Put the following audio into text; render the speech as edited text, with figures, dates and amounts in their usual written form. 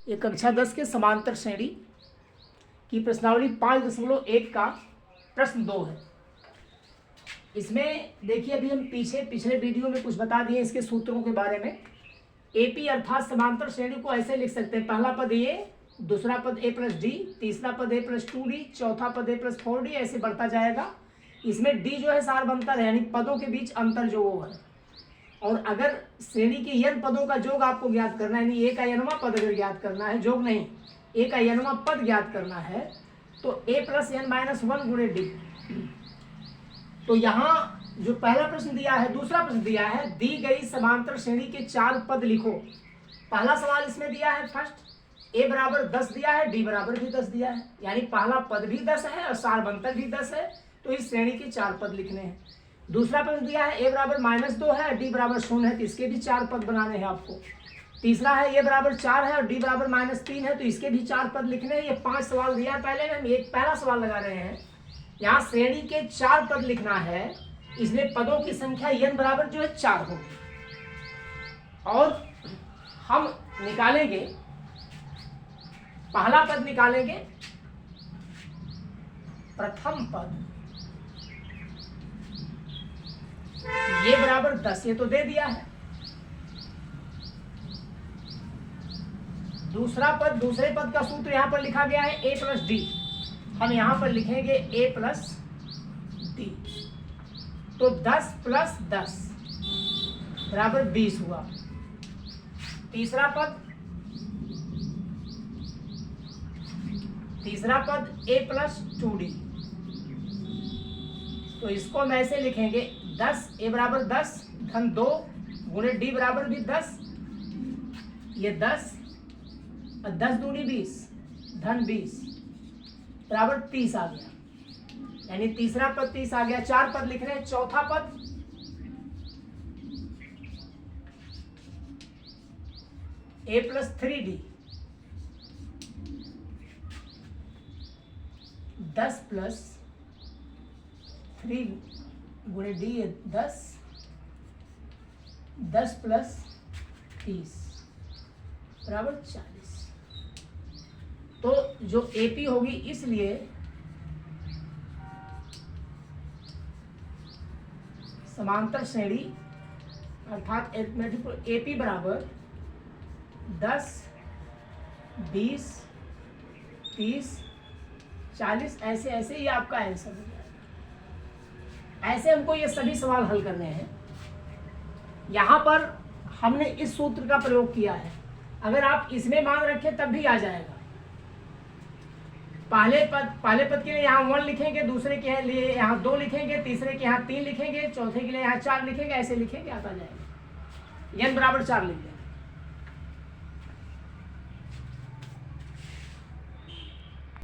ये कक्षा 10 के समांतर श्रेणी की प्रश्नावली 5.1 का प्रश्न 2 है। इसमें देखिए अभी हम पिछले वीडियो में कुछ बता दिए इसके सूत्रों के बारे में। एपी अर्थात समांतर श्रेणी को ऐसे लिख सकते हैं, पहला पद ए, दूसरा पद ए प्लस डी, तीसरा पद ए प्लस 2d, चौथा पद ए प्लस 4d, ऐसे बढ़ता जाएगा। इसमें डी जो है सार बनता है, यानी पदों के बीच अंतर जो वो है। और अगर श्रेणी के n पदों का योग आपको ज्ञात करना है, यानी ए का nवां पद अगर ज्ञात करना है, योग नहीं, ए का nवां पद ज्ञात करना है, तो ए प्लस n माइनस 1 गुणे डी। तो यहाँ जो पहला प्रश्न दिया है, दूसरा प्रश्न दिया है, दी गई समांतर श्रेणी के 4 पद लिखो। पहला सवाल इसमें दिया है फर्स्ट, ए बराबर 10 दिया है, डी बराबर भी 10 दिया है, यानी पहला पद भी 10 है और सार बनतर भी 10 है, तो इस श्रेणी के 4 पद लिखने हैं। दूसरा प्रश्न दिया है ए बराबर -2 है, डी बराबर 0 है, तो इसके भी 4 पद बनाने हैं आपको। तीसरा है ए बराबर 4 है और डी बराबर -3 है, तो इसके भी 4 पद लिखने हैं। ये 5 सवाल दिया है, पहले में हम एक पहला सवाल लगा रहे हैं। यहाँ श्रेणी के 4 पद लिखना है, इसलिए पदों की संख्या n बराबर जो है 4 होगी। और हम निकालेंगे, पहला पद निकालेंगे, प्रथम पद ये बराबर 10, ये तो दे दिया है। दूसरा पद, दूसरे पद का सूत्र यहां पर लिखा गया है ए प्लस डी, हम यहां पर लिखेंगे ए प्लस डी, तो 10 प्लस 10 बराबर 20 हुआ। तीसरा पद ए प्लस 2d, तो इसको हम ऐसे लिखेंगे 10, ए बराबर 10 धन 2 गुणे डी बराबर भी 10, ये 10 और 10 दूनी 20 धन 20 बराबर 30 आ गया, यानी तीसरा पद 30 आ गया। 4 पद लिख रहे हैं। चौथा पद ए प्लस 3d, 10 प्लस 3 गुणे डी 10, 10 प्लस 30 बराबर 40। तो जो एपी होगी, इसलिए समांतर श्रेणी अर्थात एपी बराबर 10, 20, 30, 40, ऐसे ऐसे ये आपका आंसर हो जाएगा। ऐसे हमको ये सभी सवाल हल करने हैं। यहाँ पर हमने इस सूत्र का प्रयोग किया है, अगर आप इसमें मान रखें तब भी आ जाएगा। पहले पद के लिए यहाँ 1 लिखेंगे, दूसरे के लिए यहाँ 2 लिखेंगे, तीसरे के यहाँ 3 लिखेंगे, चौथे के लिए यहाँ 4 लिखेंगे, ऐसे लिखेंगे, आता जाएगा। n बराबर 4 लिख देंगे।